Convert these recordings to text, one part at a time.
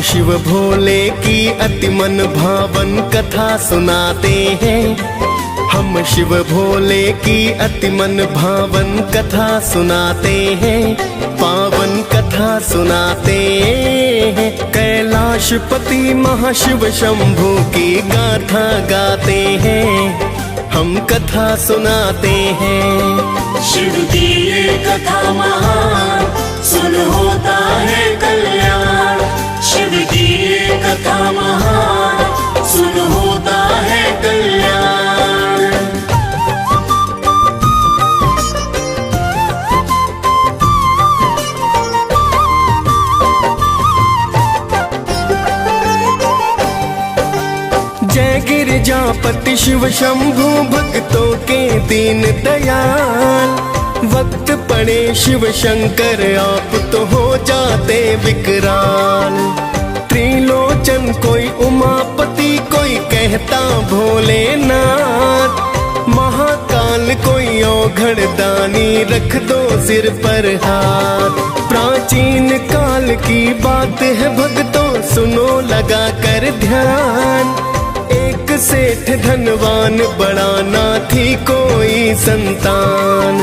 शिव भोले की अति मन भावन कथा सुनाते हैं। हम शिव भोले की अति मन भावन कथा सुनाते हैं, पावन कथा सुनाते हैं। कैलाशपति महाशिव शंभू की गाथा गाते हैं, हम कथा सुनाते हैं। शिव की ये कथा महान, सुन होता है कल्याण। शिव की ये कथा महान, सुन होता है कल्याण। जय गिरिजापति शिव शंभू भक्तों के दीन दयाल। वक्त पड़े शिव शंकर आप तो हो जाते विकराल। त्रिलोचन कोई उमापति, कोई कहता भोलेनाथ। महाकाल कोई औघड़ दानी, रख दो सिर पर हाथ। प्राचीन काल की बात है भक्तों, सुनो लगा कर ध्यान। एक सेठ धनवान, बड़ा ना थी कोई संतान।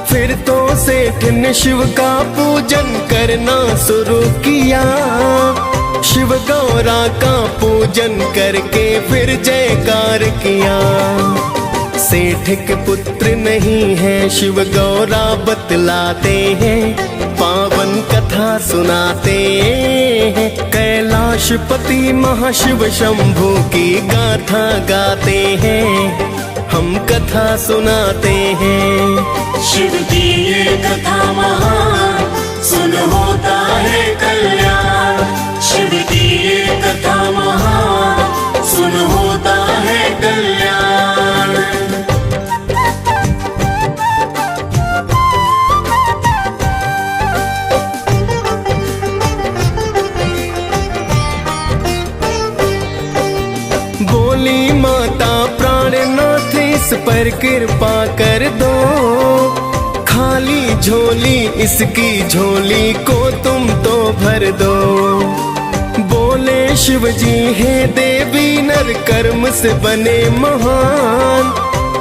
फिर तो सेठ ने शिव का पूजन करना शुरू किया। शिव गौरा का पूजन करके फिर जयकार किया। सेठ के पुत्र नहीं है शिव गौरा बतलाते हैं, पावन कथा सुनाते हैं। कैलाशपति महाशिव शंभू की गाथा गाते हैं, हम कथा सुनाते हैं। शिव की ये कथा महान, सुन होता है कल्याण। शिव की ये कथा महान, सुन होता है कल्याण। बोली माता प्राणनाथ, इस पर कृपा कर दो। खाली झोली इसकी झोली को तुम तो भर दो। बोले शिव जी हे देवी, नर कर्म से बने महान।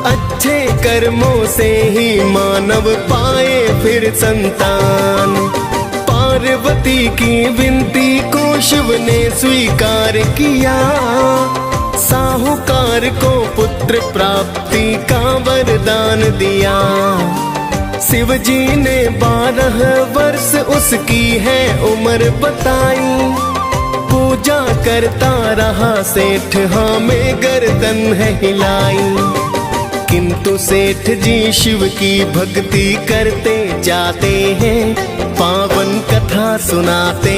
अच्छे कर्मों से ही मानव पाए फिर संतान। पार्वती की विनती को शिव ने स्वीकार किया। साहूकार को पुत्र प्राप्ति का वरदान दिया। शिव जी ने 12 वर्ष उसकी है उम्र बताई। पूजा करता रहा सेठ, हाँ में गर्दन है हिलाई। किंतु सेठ जी शिव की भक्ति करते जाते हैं, पावन कथा सुनाते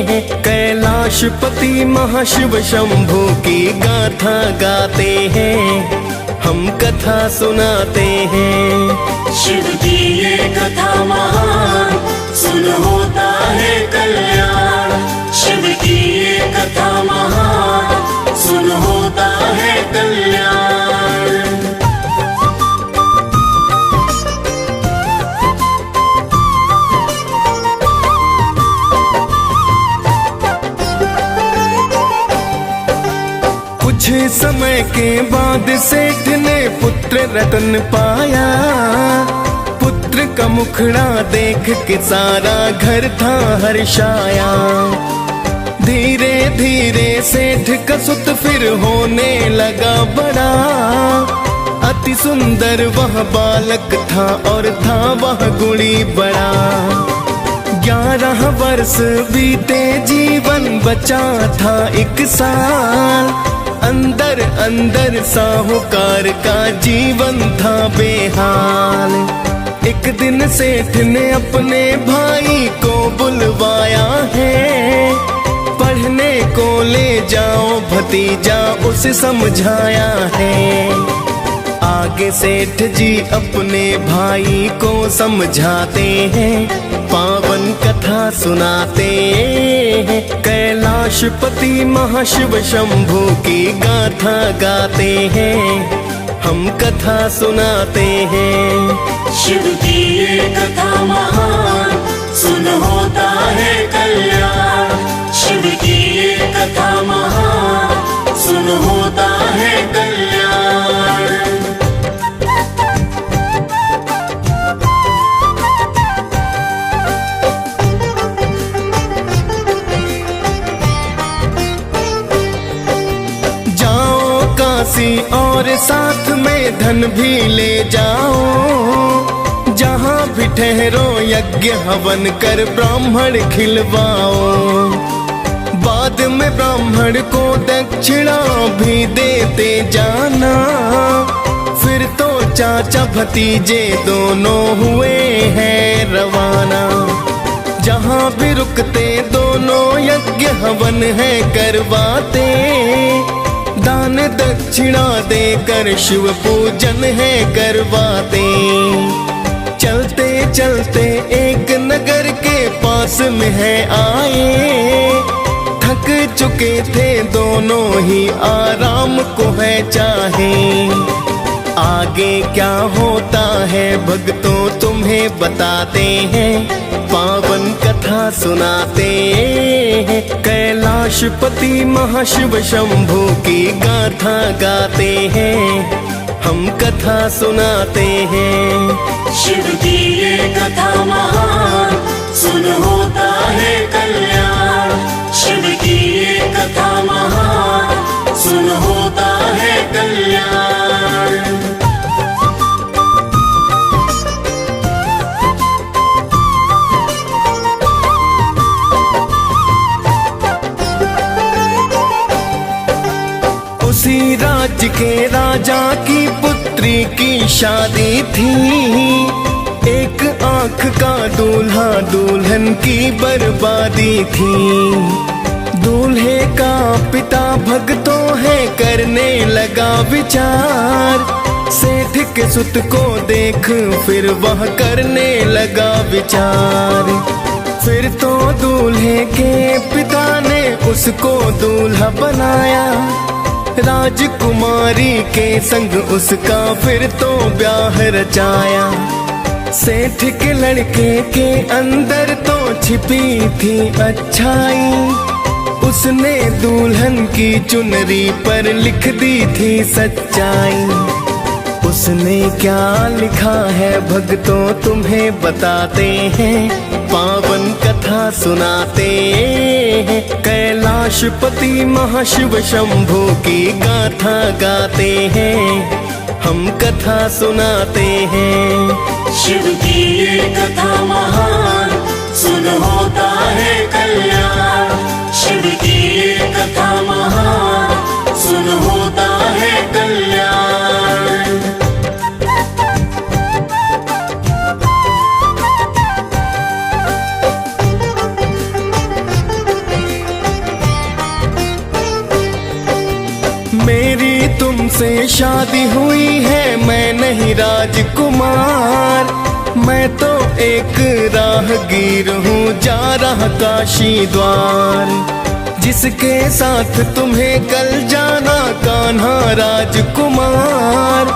हैं। कैलाशपति महाशिव शंभू की गाथा गाते हैं, हम कथा सुनाते हैं। शिव की ये कथा महान, सुन होता है कल्याण। शिव की ये कथा महान, सुन होता है कल्याण। कुछ समय के बाद सेठ ने पुत्र रतन पाया। पुत्र का मुखड़ा देख के सारा घर था हर्षाया। धीरे धीरे सेठ का सुत फिर होने लगा बड़ा। अति सुंदर वह बालक था और था वह गुणी बड़ा। 11 वर्ष बीते जीवन बचा था 1 साल। अंदर अंदर साहूकार का जीवन था बेहाल। एक दिन सेठ ने अपने भाई को बुलवाया है। पढ़ने को ले जाओ भतीजा, उसे समझाया है। आगे सेठ जी अपने भाई को समझाते हैं, पावन कथा सुनाते हैं। कैलाशपति महाशिव शंभू की गाथा गाते हैं, हम कथा सुनाते हैं। शिव की ये कथा महान, सुन होता है कल्याण। शिव दासी और साथ में धन भी ले जाओ। जहाँ भी ठहरो यज्ञ हवन कर ब्राह्मण खिलवाओ। बाद में ब्राह्मण को दक्षिणा भी देते जाना। फिर तो चाचा भतीजे दोनों हुए हैं रवाना। जहाँ भी रुकते दोनों यज्ञ हवन है करवाते। दान दक्षिणा देकर शिव पूजन है करवाते। चलते चलते एक नगर के पास में है आए। थक चुके थे दोनों ही आराम को है चाहे। आगे क्या होता है भक्तों तुम्हें बताते हैं। पावन कथा सुनाते हैं। कैलाशपति महाशिव शंभू की गाथा गाते हैं। हम कथा सुनाते हैं। शिव की ये कथा महान सुन होता है कल्याण। शिव की ये कथा महान सुन होता है कल्याण। उसी राज्य के राजा की पुत्री की शादी थी। एक आंख का दूल्हा दुल्हन की बर्बादी थी। दूल्हे का पिता भक्तों है करने लगा विचार। सेठ के सुत को देख फिर वह करने लगा विचार। फिर तो दूल्हे के पिता ने उसको दूल्हा बनाया। राजकुमारी के संग उसका फिर तो ब्याह रचाया। सेठ के लड़के के अंदर तो छिपी थी अच्छाई। उसने दुल्हन की चुनरी पर लिख दी थी सच्चाई। उसने क्या लिखा है भक्तों तुम्हें बताते हैं। पावन कथा सुनाते हैं। कैलाशपति महाशिव शंभू की गाथा गाते हैं। हम कथा सुनाते हैं। शिव की ये कथा महान सुन होता है कल्याण। शिव की ये कथा महान सुन होता है कल्याण। मेरी तुमसे शादी हुई है मैं नहीं राजकुमार। मैं तो एक राहगीर हूँ जा रहा काशी द्वार। जिसके साथ तुम्हें कल जाना कान्हा राजकुमार।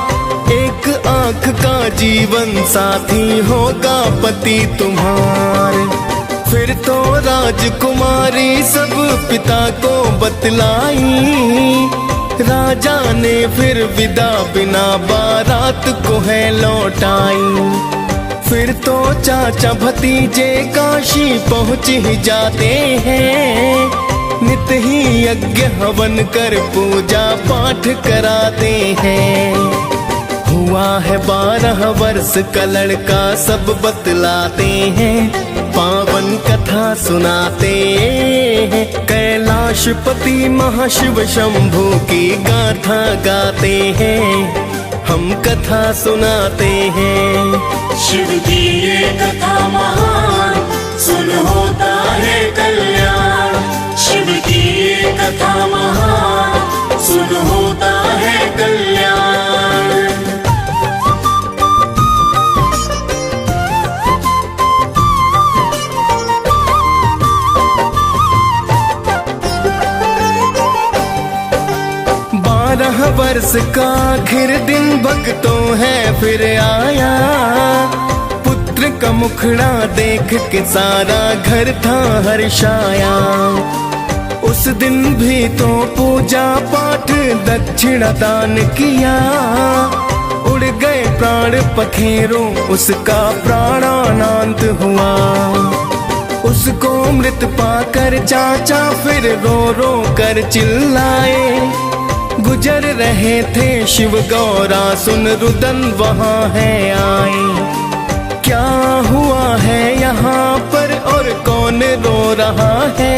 एक आंख का जीवन साथी होगा पति तुम्हार। फिर तो राजकुमारी सब पिता को बतलाई। राजा ने फिर विदा बिना बारात को है लौटाई। फिर तो चाचा भतीजे काशी पहुँच ही जाते हैं। नित ही यज्ञ हवन कर पूजा पाठ कराते हैं। हुआ है 12 वर्ष का लड़का सब बतलाते हैं। पावन कथा सुनाते हैं। कैलाशपति महाशिव शंभू की गाथा गाते हैं। हम कथा सुनाते हैं। शिव की ये कथा महान सुन होता है कल्याण। शिव की ये कथा महान सुन होता है कल्याण। वर्ष का आखिर दिन भक्तों है फिर आया। पुत्र का मुखड़ा देख के सारा घर था हर्षाया। उस दिन भी तो पूजा पाठ दक्षिणा दान किया। उड़ गए प्राण पखेरों उसका प्राणानंद हुआ। उसको मृत पाकर चाचा फिर रो रो कर चिल्लाए। गुजर रहे थे शिव गौरा, सुन रुदन वहाँ है आए। क्या हुआ है यहाँ पर और कौन रो रहा है?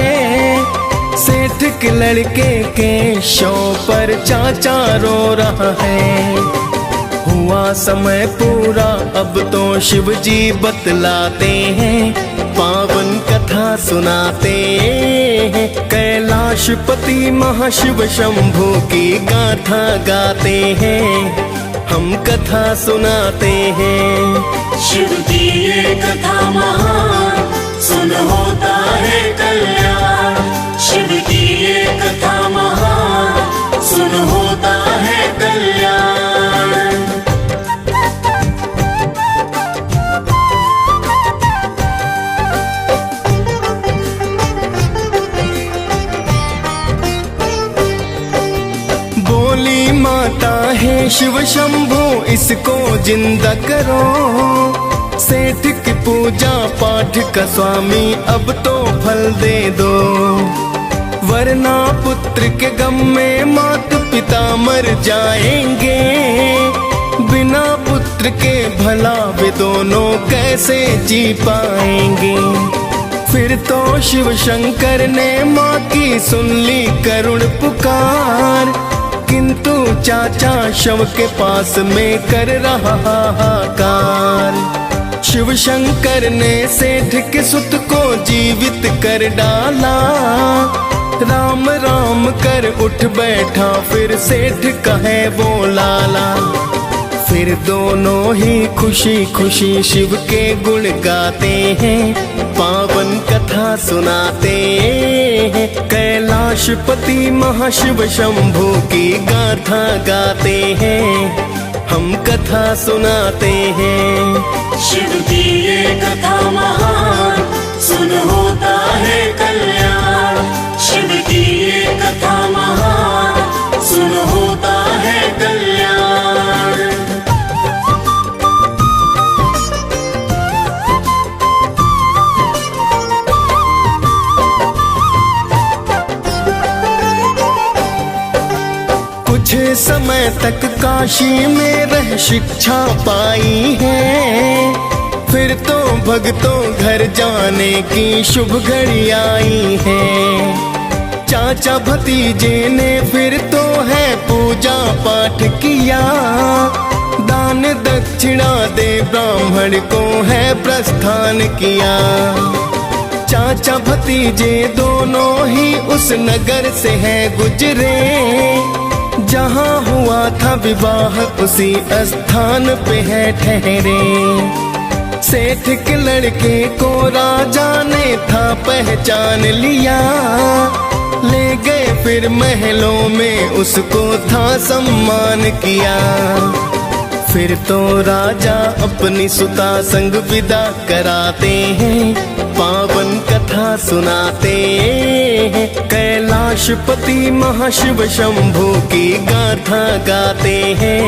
सेठ के लड़के के शव पर चाचा रो रहा है। हुआ समय पूरा अब तो शिव जी बतलाते हैं, पावन कथा सुनाते हैं। कैलाशपति महाशिव शंभू की गाथा गाते हैं, हम कथा सुनाते हैं। शिव की ये कथा महान, सुन होता है कल्याण। शिव की ये कथा महान, सुन होता है कल्याण। बोली माता है शिव शंभू, इसको जिंदा करो। सेठ की पूजा पाठ का स्वामी अब तो फल दे दो, वरना पुत्र के गम में माता पिता मर जाएंगे। बिना पुत्र के भला वे दोनों कैसे जी पाएंगे। फिर तो शिव शंकर ने माँ की सुन ली करुण पुकार, किंतु चाचा शव के पास में कर रहा हाहाकार। शिव शंकर ने सेठ के सुत को जीवित कर डाला, राम राम कर उठ बैठा फिर सेठ कहे वो लाला। फिर दोनों ही खुशी खुशी शिव के गुण गाते हैं, पावन कथा सुनाते हैं। कैलाशपति महाशिव शंभू की गाथा गाते हैं, हम कथा सुनाते हैं। शिव की ये कथा महान, सुन होता है कल्याण। शिव की ये कथा महान, सुन होता है कल्याण। कुछ समय तक काशी में रह शिक्षा पाई है, फिर तो भक्तों घर जाने की शुभ घड़ी आई है। चाचा भतीजे ने फिर तो है पूजा पाठ किया, दान दक्षिणा दे ब्राह्मण को है प्रस्थान किया। चाचा भतीजे दोनों ही उस नगर से है गुजरे, जहाँ हुआ था विवाह उसी स्थान पे है ठहरे। सेठ के लड़के को राजा ने था पहचान लिया, ले गए फिर महलों में उसको था सम्मान किया। फिर तो राजा अपनी सुता संग विदा कराते हैं, पावन कथा सुनाते हैं। कैलाशपति महाशिव शंभू की गाथा गाते हैं,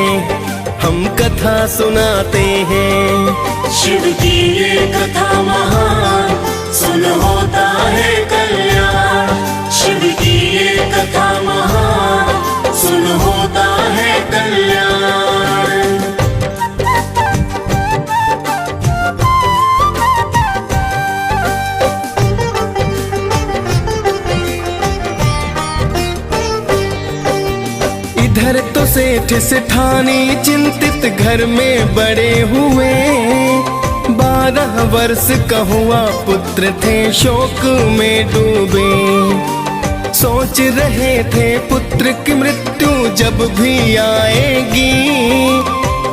हम कथा सुनाते हैं। शिव की ये कथा महान, सुन होता है कल्याण। शिव की ये कथा महान, सुन होता है कल्याण। इधर तो सेठ सेठानी चिंतित घर में बड़े हुए, 12 वर्ष का हुआ पुत्र थे शोक में डूबे। सोच रहे थे पुत्र की मृत्यु जब भी आएगी,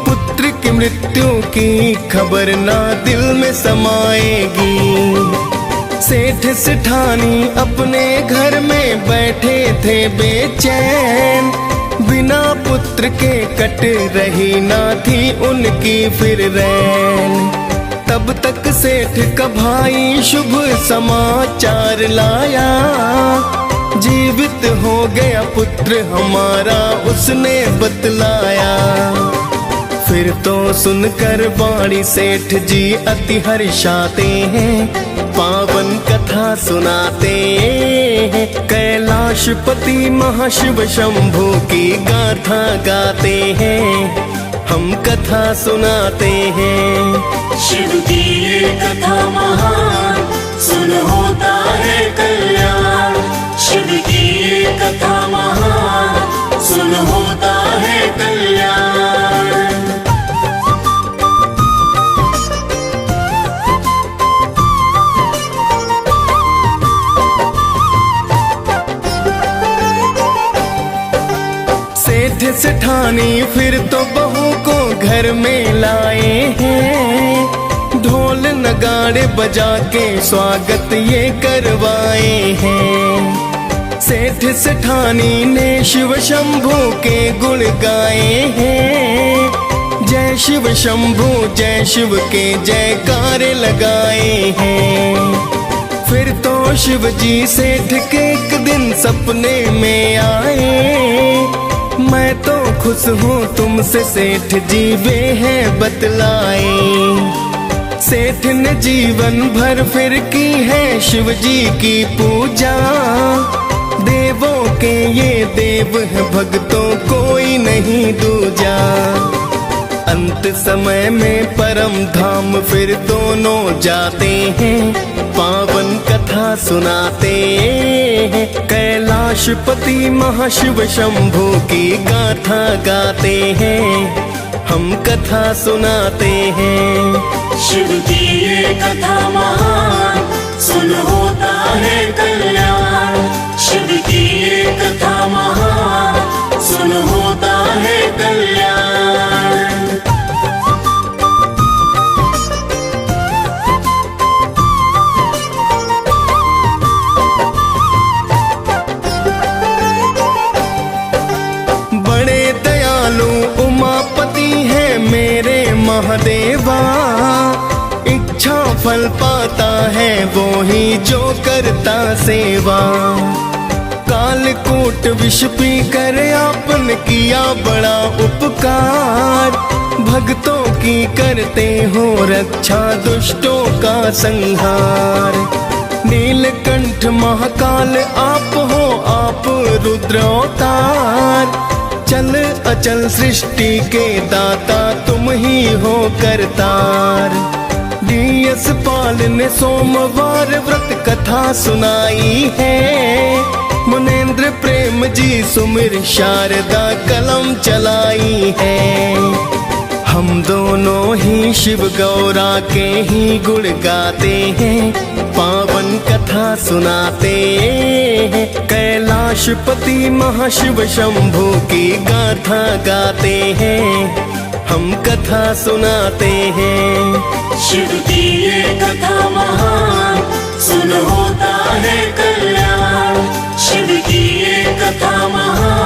पुत्र की मृत्यु की खबर ना दिल में समाएगी। सेठ सेठानी अपने घर में बैठे थे बेचैन, बिना पुत्र के कट रही ना थी उनकी फिर रैन। तब तक सेठ का भाई शुभ समाचार लाया, जीवित हो गया पुत्र हमारा उसने बतलाया। फिर तो सुनकर वाणी सेठ जी अति हर्षाते हैं, पावन कथा सुनाते हैं। कैलाशपति महाशिव शंभु की गाथा गाते हैं, हम कथा सुनाते हैं। शिव की ये कथा महान, सुन होता है कल्याण। शिव की ये कथा महान, सुन होता है कल्याण। सेठ सेठानी फिर तो बहू को घर में लाए हैं, ढोल नगाड़े बजा के स्वागत ये करवाए हैं। सेठ सेठानी ने शिव शंभु के गुण गाए हैं, जय शिव शंभु जय शिव के जयकारे लगाए हैं। फिर तो शिव जी सेठ के एक दिन सपने में आए, मैं तो खुश हूँ तुमसे सेठ जी वे हैं बतलाए। सेठ ने जीवन भर फिर की है शिव जी की पूजा, देवों के ये देव है भक्तों कोई नहीं दूजा। अंत समय में परम धाम फिर दोनों जाते हैं, पावन कथा सुनाते हैं। कैलाशपति महाशिव शंभु की गाथा गाते हैं, हम कथा सुनाते हैं। शिव की ये कथा महान, सुन होता है कल्याण। शिव की ये कथा महान, सुन होता है कल्याण। बड़े दयालु उमापति है मेरे महादेवा, इच्छा फल पाता है वो ही जो करता सेवा। कालकूट विष पी कर आपने किया बड़ा उपकार, भक्तों की करते हो रक्षा दुष्टों का संहार। नीलकंठ महाकाल आप हो आप रुद्र अवतार, चल अचल सृष्टि के दाता तुम ही हो करतार। डीएस पाल ने सोमवार व्रत कथा सुनाई है, मुनेन्द्र प्रेम जी सुमिर शारदा कलम चलाई है। हम दोनों ही शिव गौरा के ही गुण गाते हैं, पावन कथा सुनाते हैं। कैलाशपति महाशिव शंभु की गाथा गाते हैं, हम कथा सुनाते हैं। शिव की ये कथा महान, सुन होता है कल्याण। शिव की ये कथा महान,